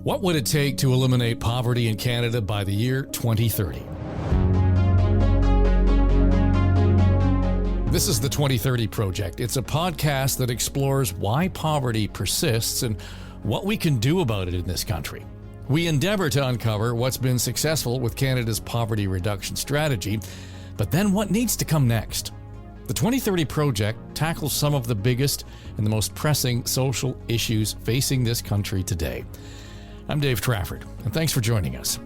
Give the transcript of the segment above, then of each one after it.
What would it take to eliminate poverty in Canada by the year 2030? This is the 2030 Project. It's a podcast that explores why poverty persists and what we can do about it in this country. We endeavor to uncover what's been successful with Canada's poverty reduction strategy, but then what needs to come next. The 2030 Project tackles some of the biggest and the most pressing social issues facing this country today. I'm Dave Trafford, and thanks for joining us.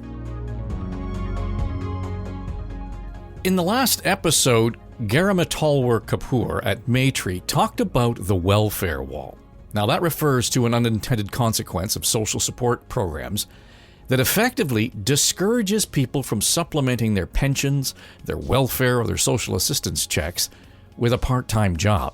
In the last episode, Garima Talwar Kapoor at Maytree talked about the welfare wall. Now, that refers to an unintended consequence of social support programs that effectively discourages people from supplementing their pensions, their welfare, or their social assistance checks with a part-time job.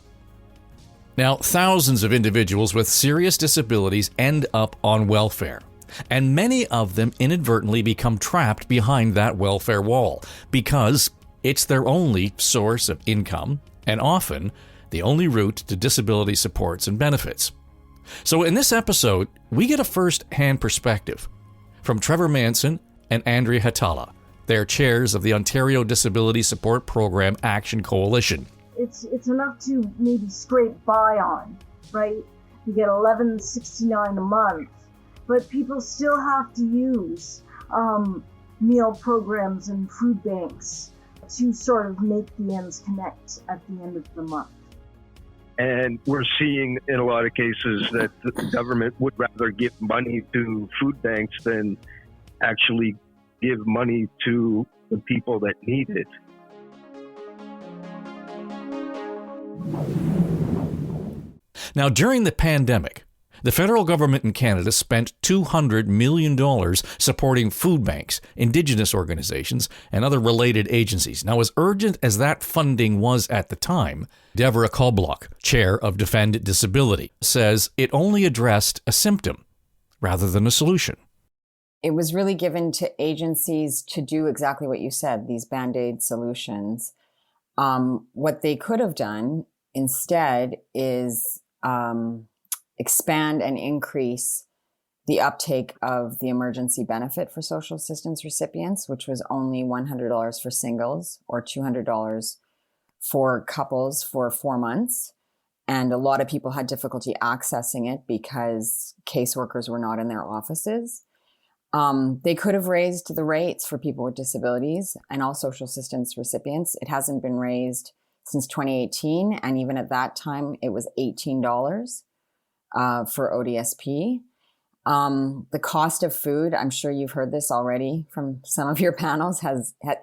Now, thousands of individuals with serious disabilities end up on welfare, and many of them inadvertently become trapped behind that welfare wall because it's their only source of income and often the only route to disability supports and benefits. So in this episode, we get a first-hand perspective from Trevor Manson and Andrea Hatala. They're chairs of the Ontario Disability Support Program Action Coalition. It's enough to maybe scrape by on, right? You get $11.69 a month, but people still have to use meal programs and food banks to sort of make the ends connect at the end of the month. And we're seeing in a lot of cases that the government would rather give money to food banks than actually give money to the people that need it. Now, during the pandemic, the federal government in Canada spent $200 million supporting food banks, indigenous organizations, and other related agencies. Now, as urgent as that funding was at the time, Devorah Kobluk, chair of Defend Disability, says it only addressed a symptom rather than a solution. It was really given to agencies to do exactly what you said, these Band-Aid solutions. What they could have done instead is expand and increase the uptake of the emergency benefit for social assistance recipients, which was only $100 for singles or $200 for couples for 4 months. And a lot of people had difficulty accessing it because caseworkers were not in their offices. They could have raised the rates for people with disabilities and all social assistance recipients. It hasn't been raised since 2018. And even at that time, it was $18 for ODSP. The cost of food, I'm sure you've heard this already from some of your panels,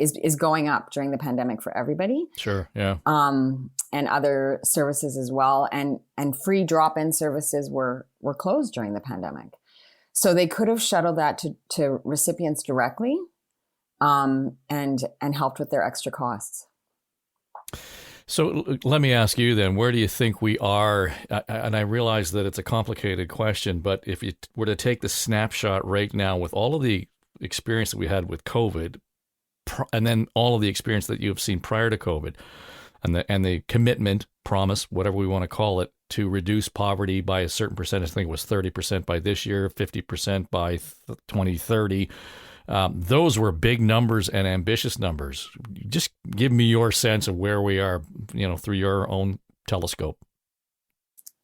is going up during the pandemic for everybody. Sure, yeah. And other services as well. And free drop-in services were closed during the pandemic. So they could have shuttled that to recipients directly and helped with their extra costs. So let me ask you then, where do you think we are? And I realize that it's a complicated question, but if you were to take the snapshot right now with all of the experience that we had with COVID, and then all of the experience that you have seen prior to COVID, and the commitment, promise, whatever we want to call it, to reduce poverty by a certain percentage, I think it was 30% by this year, 50% by 2030. Those were big numbers and ambitious numbers. Just give me your sense of where we are, through your own telescope.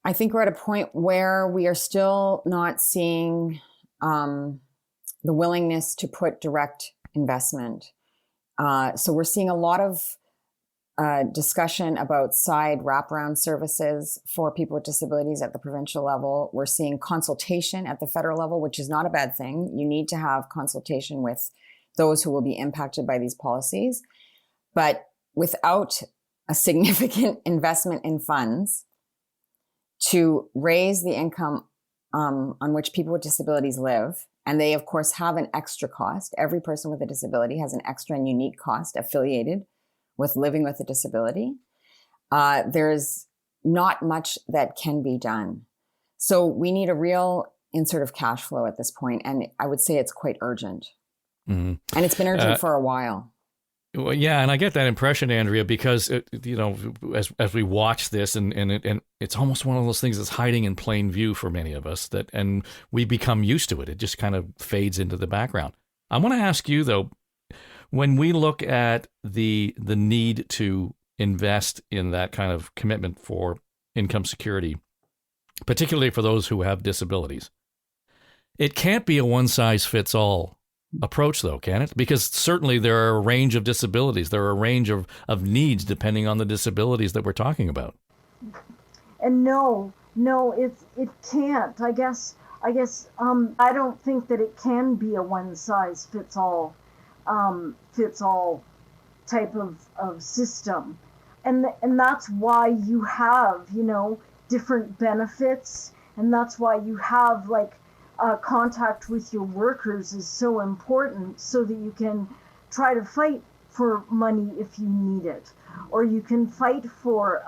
I think we're at a point where we are still not seeing the willingness to put direct investment. So we're seeing a lot of discussion about side wraparound services for people with disabilities at the provincial level. We're seeing consultation at the federal level, which is not a bad thing. You need to have consultation with those who will be impacted by these policies. But without a significant investment in funds to raise the income on which people with disabilities live, and they, of course, have an extra cost. Every person with a disability has an extra and unique cost affiliated with living with a disability. There's not much that can be done. So we need a real insert of cash flow at this point, and I would say it's quite urgent. Mm-hmm. And it's been urgent for a while. Well, yeah, and I get that impression, Andrea, because as we watch this, and it's almost one of those things that's hiding in plain view for many of us, and we become used to it. It just kind of fades into the background. I want to ask you though, when we look at the need to invest in that kind of commitment for income security, particularly for those who have disabilities, it can't be a one-size-fits-all approach, though, can it? Because certainly there are a range of disabilities. There are a range of needs depending on the disabilities that we're talking about. And no, it can't. I guess I don't think that it can be a one-size-fits-all type of system. And that's why you have, different benefits, and that's why you have contact with your workers is so important, so that you can try to fight for money if you need it, or you can fight for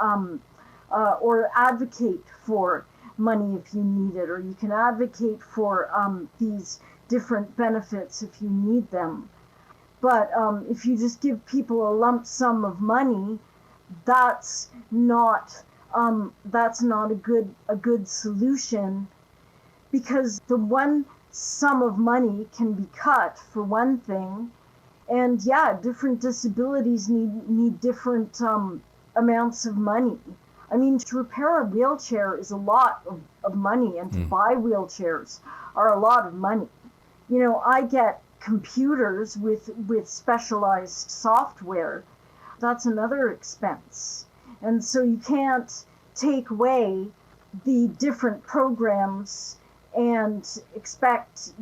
or advocate for money if you need it, or you can advocate for these different benefits if you need them. But if you just give people a lump sum of money, that's not a good solution. Because the one sum of money can be cut, for one thing, and different disabilities need different amounts of money. I mean, to repair a wheelchair is a lot of money, and to buy wheelchairs are a lot of money. I get computers with specialized software. That's another expense. And so you can't take away the different programs and expect,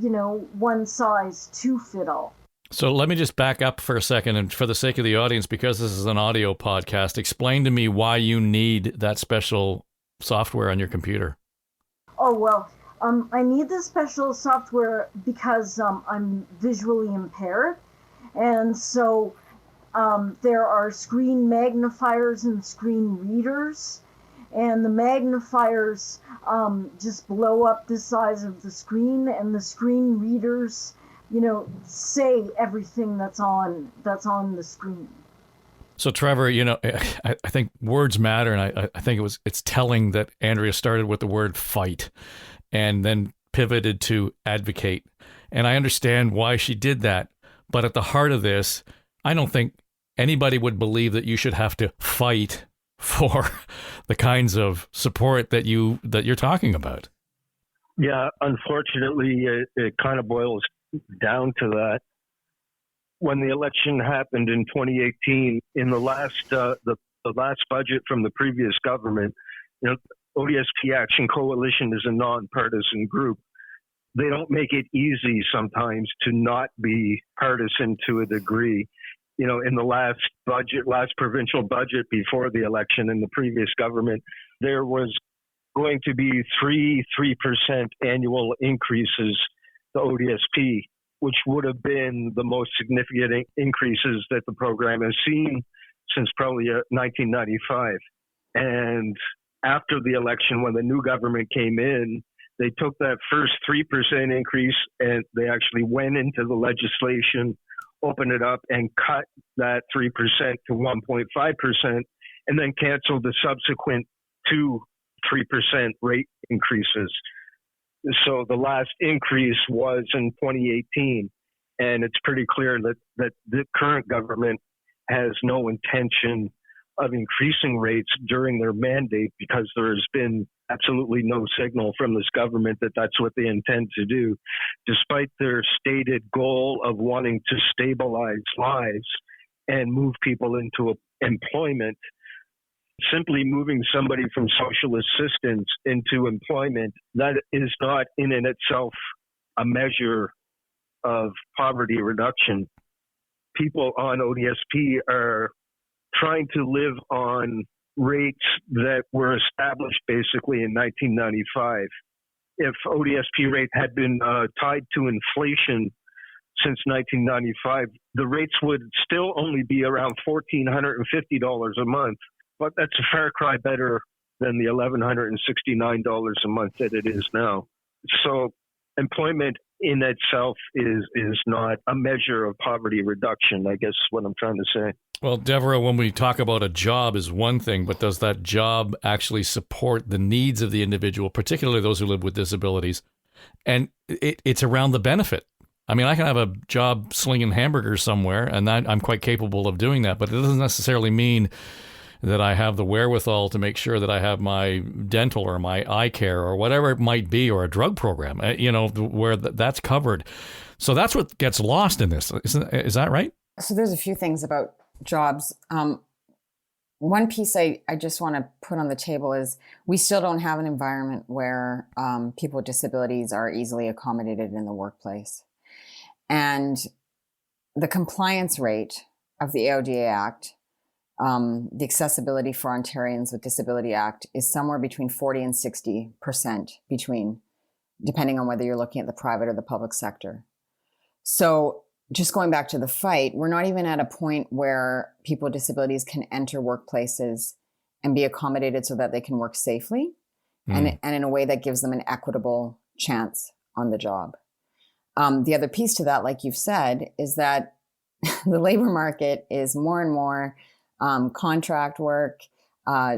one size to fit all. So let me just back up for a second, and for the sake of the audience, because this is an audio podcast, explain to me why you need that special software on your computer. Oh, well, I need the special software because I'm visually impaired. And so there are screen magnifiers and screen readers. And the magnifiers just blow up the size of the screen, and the screen readers, say everything that's on the screen. So Trevor, I think words matter, and I think it's telling that Andrea started with the word fight and then pivoted to advocate. And I understand why she did that. But at the heart of this, I don't think anybody would believe that you should have to fight for the kinds of support that you're talking about. Yeah, unfortunately, it kind of boils down to that. When the election happened in 2018, in the last budget from the previous government, ODSP Action Coalition is a nonpartisan group. They don't make it easy sometimes to not be partisan to a degree. In the last provincial budget before the election in the previous government, there was going to be 3% annual increases to ODSP, which would have been the most significant increases that the program has seen since probably 1995. And after the election, when the new government came in, they took that first 3% increase and they actually went into the legislation, opened it up, and cut that 3% to 1.5%, and then canceled the subsequent 2-3% rate increases. So the last increase was in 2018, and it's pretty clear that the current government has no intention of increasing rates during their mandate, because there has been absolutely no signal from this government that that's what they intend to do, despite their stated goal of wanting to stabilize lives and move people into employment. Simply moving somebody from social assistance into employment, that is not in and itself a measure of poverty reduction. People on ODSP are trying to live on rates that were established basically in 1995. If ODSP rate had been tied to inflation since 1995, the rates would still only be around $1,450 a month. But that's a far cry better than the $1,169 a month that it is now. So employment in itself is not a measure of poverty reduction, I guess is what I'm trying to say. Well, Devorah, when we talk about a job is one thing, but does that job actually support the needs of the individual, particularly those who live with disabilities? And it's around the benefit. I mean, I can have a job slinging hamburgers somewhere, and I'm quite capable of doing that, but it doesn't necessarily mean that I have the wherewithal to make sure that I have my dental or my eye care or whatever it might be, or a drug program, where that's covered. So that's what gets lost in this. Is that right? So there's a few things about jobs. One piece I just want to put on the table is we still don't have an environment where people with disabilities are easily accommodated in the workplace. And the compliance rate of the AODA Act, the Accessibility for Ontarians with Disability Act, is somewhere between 40 and 60% depending on whether you're looking at the private or the public sector. So just going back to the fight, we're not even at a point where people with disabilities can enter workplaces and be accommodated so that they can work safely and in a way that gives them an equitable chance on the job. The other piece to that, like you've said, is that the labor market is more and more contract work,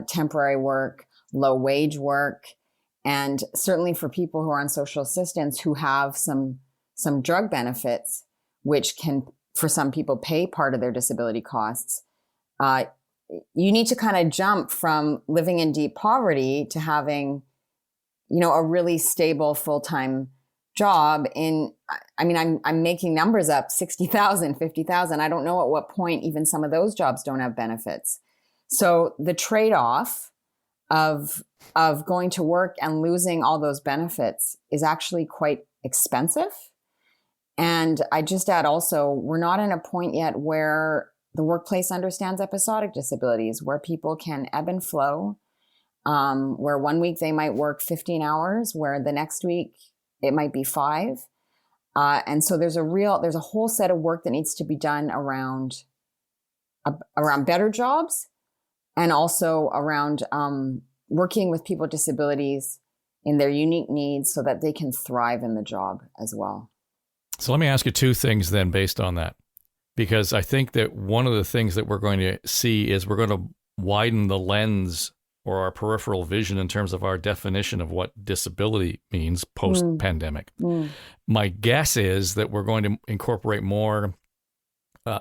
temporary work, low wage work, and certainly for people who are on social assistance who have some drug benefits, which can, for some people, pay part of their disability costs. You need to kind of jump from living in deep poverty to having, a really stable full-time job I'm making numbers up, 60,000, 50,000. I don't know at what point even some of those jobs don't have benefits. So the trade-off of going to work and losing all those benefits is actually quite expensive. And I just add also, we're not in a point yet where the workplace understands episodic disabilities, where people can ebb and flow, where one week they might work 15 hours, where the next week it might be 5. And so there's a whole set of work that needs to be done around better jobs, and also around working with people with disabilities in their unique needs so that they can thrive in the job as well. So let me ask you two things then based on that, because I think that one of the things that we're going to see is we're going to widen the lens or our peripheral vision in terms of our definition of what disability means post-pandemic. My guess is that we're going to incorporate more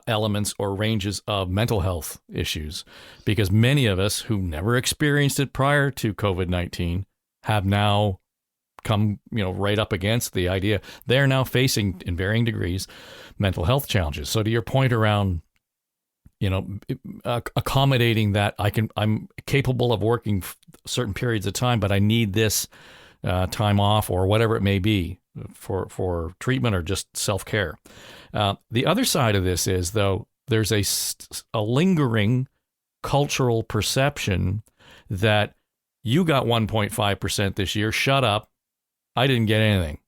elements or ranges of mental health issues, because many of us who never experienced it prior to COVID-19 have now come, right up against the idea. They're now facing, in varying degrees, mental health challenges. So to your point around accommodating that, I'm capable of working certain periods of time, but I need this time off or whatever it may be for treatment or just self-care. The other side of this is, though, there's a lingering cultural perception that you got 1.5% this year. Shut up. I didn't get anything.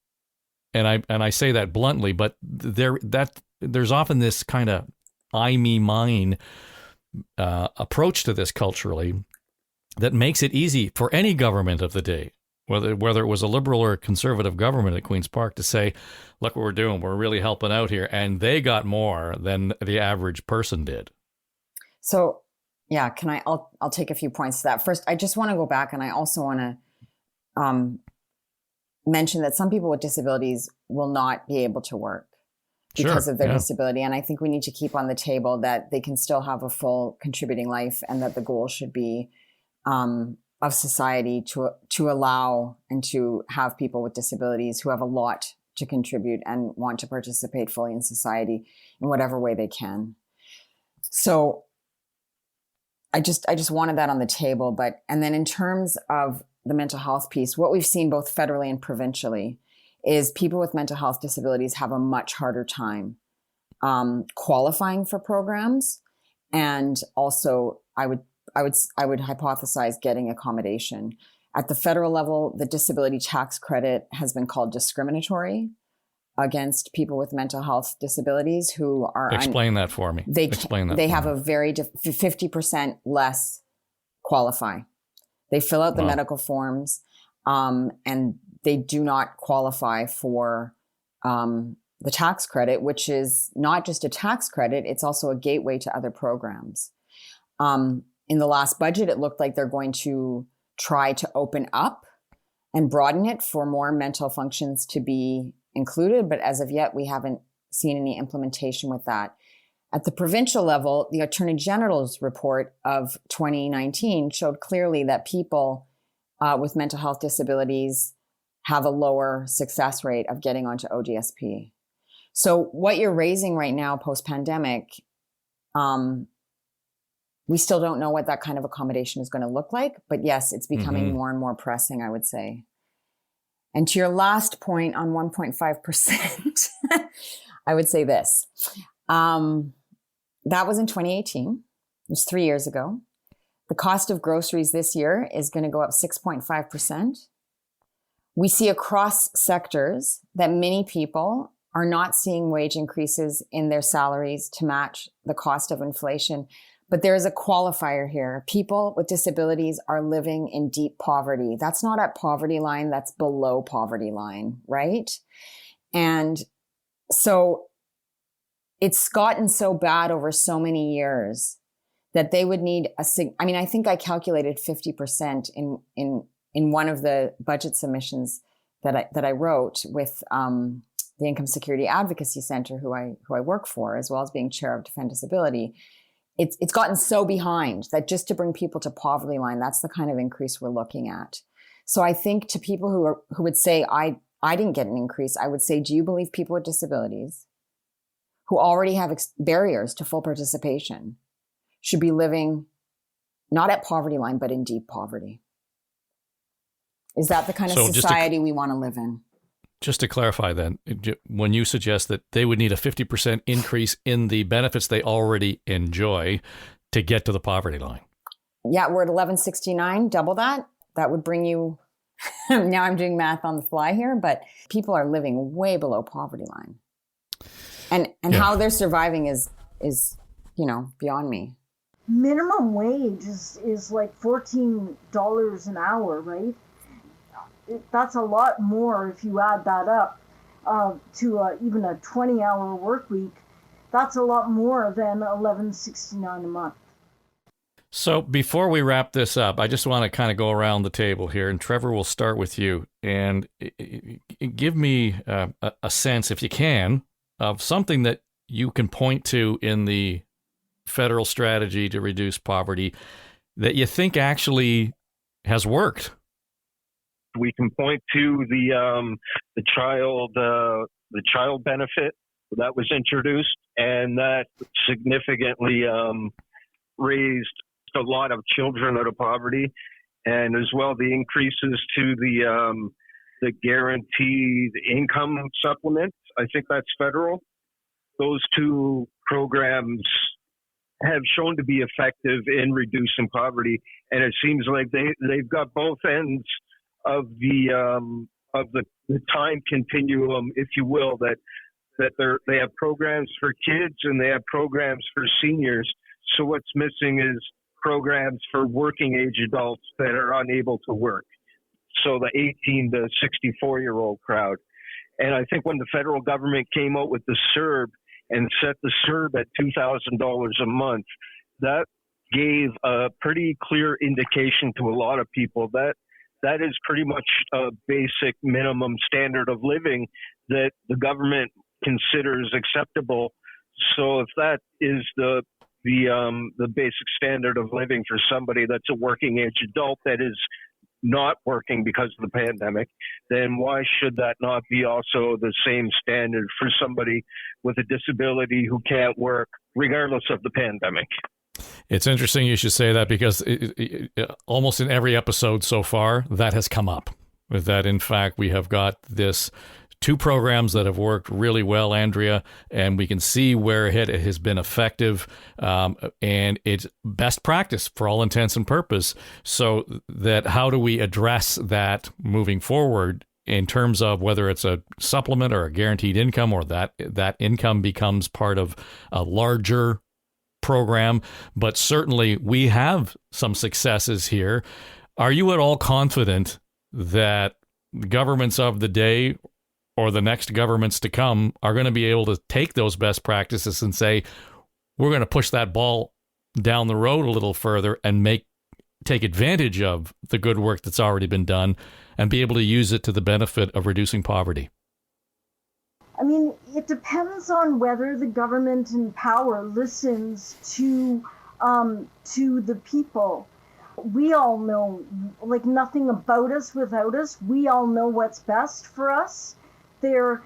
And I say that bluntly, but there's often this kind of I, me, mine approach to this culturally that makes it easy for any government of the day, whether it was a liberal or a conservative government at Queen's Park, to say, look what we're doing, we're really helping out here, and they got more than the average person did. So, yeah, I'll take a few points to that. First, I just want to go back, and I also want to mention that some people with disabilities will not be able to work because of their disability. And I think we need to keep on the table that they can still have a full contributing life, and that the goal should be of society to allow and to have people with disabilities who have a lot to contribute and want to participate fully in society in whatever way they can. So I just wanted that on the table. And then in terms of the mental health piece, what we've seen both federally and provincially is people with mental health disabilities have a much harder time qualifying for programs, and also I would hypothesize getting accommodation. At the federal level, the disability tax credit has been called discriminatory against people with mental health disabilities who are... Explain that for me. They have a very 50% less qualify. They fill out the medical forms, and they do not qualify for the tax credit, which is not just a tax credit, it's also a gateway to other programs. In the last budget, it looked like they're going to try to open up and broaden it for more mental functions to be included. But as of yet, we haven't seen any implementation with that. At the provincial level, the Attorney General's report of 2019 showed clearly that people with mental health disabilities have a lower success rate of getting onto ODSP. So what you're raising right now post-pandemic, we still don't know what that kind of accommodation is going to look like. But yes, it's becoming more and more pressing, I would say. And to your last point on 1.5%, I would say this. That was in 2018. It was 3 years ago. The cost of groceries this year is going to go up 6.5%. We see across sectors that many people are not seeing wage increases in their salaries to match the cost of inflation. But there is a qualifier here. People with disabilities are living in deep poverty. That's not at poverty line, that's below poverty line, right? And so it's gotten so bad over so many years that they would need I think I calculated 50% in one of the budget submissions that I wrote with the Income Security Advocacy Center, who I work for, as well as being chair of Defend Disability. It's gotten so behind that just to bring people to poverty line, that's the kind of increase we're looking at. So I think to people who would say, I didn't get an increase, I would say, do you believe people with disabilities who already have barriers to full participation should be living not at poverty line, but in deep poverty? Is that the kind of society we want to live in? Just to clarify then, when you suggest that they would need a 50% increase in the benefits they already enjoy to get to the poverty line. Yeah, we're at 1169, double that. That would bring you, now I'm doing math on the fly here, but people are living way below poverty line. And how they're surviving is beyond me. Minimum wage is like $14 an hour, right? That's a lot more if you add that up to even a 20-hour work week. That's a lot more than $11.69 a month. So before we wrap this up, I just want to kind of go around the table here, and Trevor, will start with you, and give me a sense, if you can, of something that you can point to in the federal strategy to reduce poverty that you think actually has worked. We can point to the child benefit that was introduced, and that significantly raised a lot of children out of poverty, and as well the increases to the guaranteed income supplement. I think that's federal. Those two programs have shown to be effective in reducing poverty, and it seems like they've got both ends of the time continuum, if you will, that they have programs for kids and they have programs for seniors. So what's missing is programs for working age adults that are unable to work. So the 18 to 64-year-old crowd. And I think when the federal government came out with the CERB and set the CERB at $2,000 a month, that gave a pretty clear indication to a lot of people that is pretty much a basic minimum standard of living that the government considers acceptable. So if that is the basic standard of living for somebody that's a working age adult that is not working because of the pandemic, then why should that not be also the same standard for somebody with a disability who can't work regardless of the pandemic? It's interesting you should say that, because almost in every episode so far, that has come up. That, in fact, we have got this two programs that have worked really well, Andrea, and we can see where it has been effective, and it's best practice for all intents and purpose. So that how do we address that moving forward in terms of whether it's a supplement or a guaranteed income, or that income becomes part of a larger program? But certainly we have some successes here. Are you at all confident that the governments of the day or the next governments to come are going to be able to take those best practices and say, we're going to push that ball down the road a little further and take advantage of the good work that's already been done and be able to use it to the benefit of reducing poverty? I mean, it depends on whether the government in power listens to the people. We all know, like, nothing about us without us. We all know what's best for us. The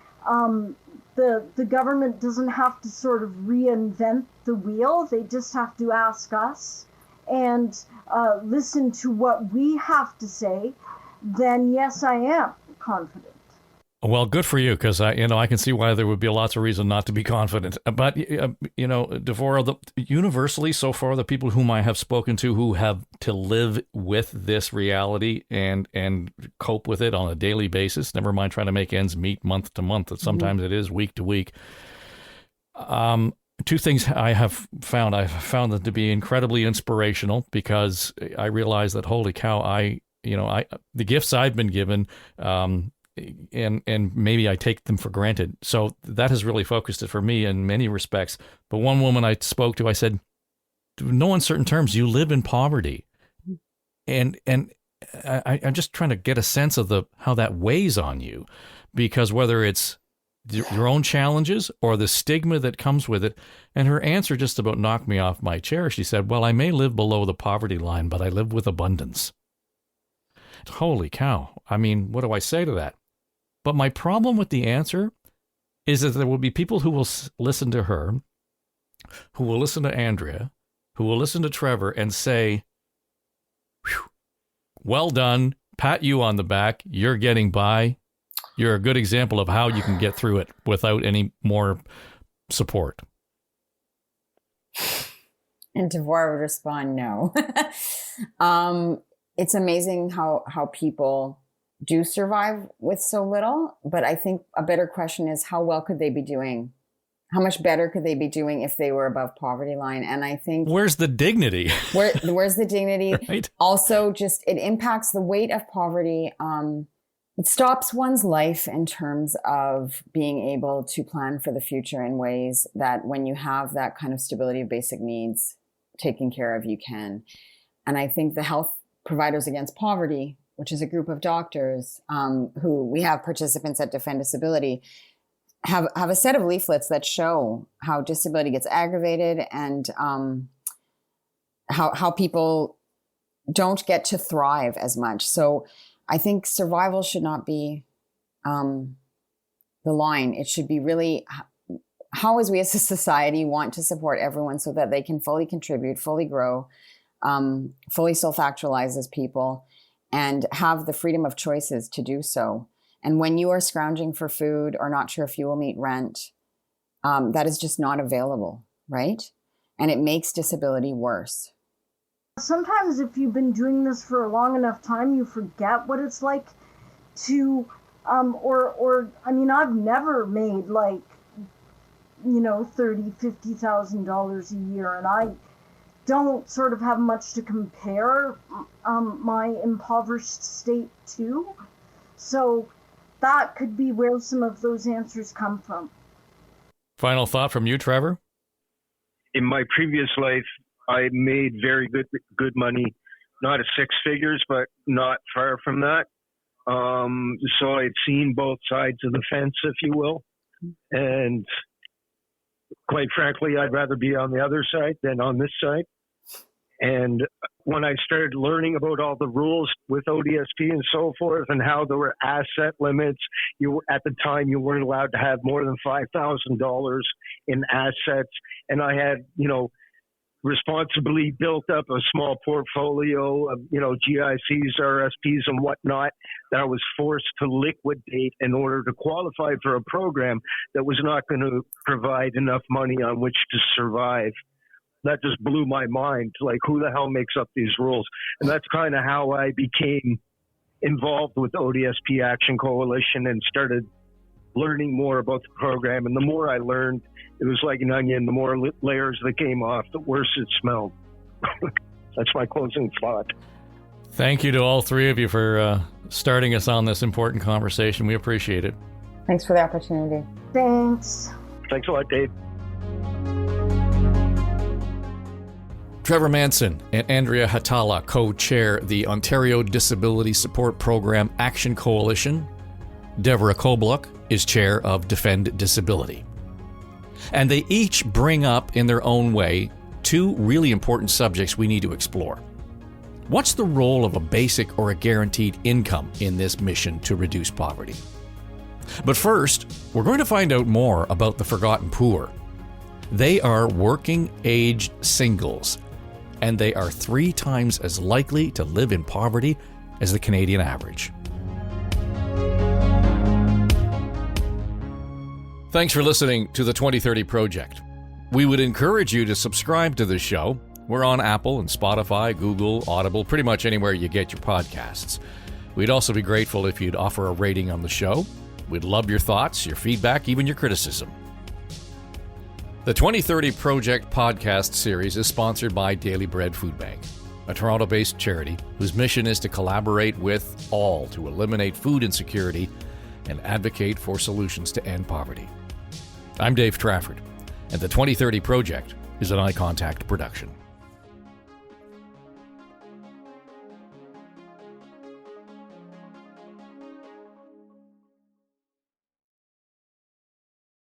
government doesn't have to sort of reinvent the wheel. They just have to ask us and listen to what we have to say. Then yes, I am confident. Well, good for you, because I can see why there would be lots of reason not to be confident. But Devorah, universally so far, the people whom I have spoken to who have to live with this reality and cope with it on a daily basis, never mind trying to make ends meet month to month, sometimes it is week to week. Two things I have found. I've found them to be incredibly inspirational, because I realize that, holy cow, the gifts I've been given, and maybe I take them for granted. So that has really focused it for me in many respects. But one woman I spoke to, I said, no uncertain terms, you live in poverty. And I'm just trying to get a sense of how that weighs on you, because whether it's your own challenges or the stigma that comes with it. And her answer just about knocked me off my chair. She said, well, I may live below the poverty line, but I live with abundance. Holy cow. I mean, what do I say to that? But my problem with the answer is that there will be people who will listen to her, who will listen to Andrea, who will listen to Trevor and say, well done, pat you on the back, you're getting by. You're a good example of how you can get through it without any more support. And Devorah would respond, no. It's amazing how people do survive with so little. But I think a better question is, how well could they be doing? How much better could they be doing if they were above poverty line? And I think... Where's the dignity? Where's the dignity? Right? Also, just it impacts the weight of poverty. It stops one's life in terms of being able to plan for the future in ways that when you have that kind of stability of basic needs taken care of, you can. And I think the Health Providers Against Poverty, which is a group of doctors who we have participants at Defend Disability, have a set of leaflets that show how disability gets aggravated and how people don't get to thrive as much. So I think survival should not be the line. It should be really how, as we as a society, want to support everyone so that they can fully contribute, fully grow, fully self-actualize as people, and have the freedom of choices to do so. And when you are scrounging for food or not sure if you will meet rent, that is just not available, right? And it makes disability worse. Sometimes if you've been doing this for a long enough time, you forget what it's like to, I've never made $30,000-$50,000 a year, and I don't sort of have much to compare my impoverished state to. So that could be where some of those answers come from. Final thought from you, Trevor? In my previous life, I made very good money, not at six figures, but not far from that. So I've seen both sides of the fence, if you will. And quite frankly, I'd rather be on the other side than on this side. And when I started learning about all the rules with ODSP and so forth, and how there were asset limits, at the time you weren't allowed to have more than $5,000 in assets. And I had, responsibly built up a small portfolio of, GICs, RSPs and whatnot that I was forced to liquidate in order to qualify for a program that was not going to provide enough money on which to survive. That just blew my mind. Like, who the hell makes up these rules? And that's kind of how I became involved with ODSP Action Coalition and started learning more about the program. And the more I learned, it was like an onion. The more layers that came off, the worse it smelled. That's my closing thought. Thank you to all three of you for starting us on this important conversation. We appreciate it. Thanks for the opportunity. Thanks. Thanks a lot, Dave. Trevor Manson and Andrea Hatala co-chair the Ontario Disability Support Program Action Coalition. Devorah Kobluk is chair of Defend Disability. And they each bring up, in their own way, two really important subjects we need to explore. What's the role of a basic or a guaranteed income in this mission to reduce poverty? But first, we're going to find out more about the forgotten poor. They are working-age singles, and they are 3 times as likely to live in poverty as the Canadian average. Thanks for listening to the 2030 Project. We would encourage you to subscribe to this show. We're on Apple and Spotify, Google, Audible, pretty much anywhere you get your podcasts. We'd also be grateful if you'd offer a rating on the show. We'd love your thoughts, your feedback, even your criticism. The 2030 Project podcast series is sponsored by Daily Bread Food Bank, a Toronto-based charity whose mission is to collaborate with all to eliminate food insecurity and advocate for solutions to end poverty. I'm Dave Trafford, and the 2030 Project is an Eye Contact production.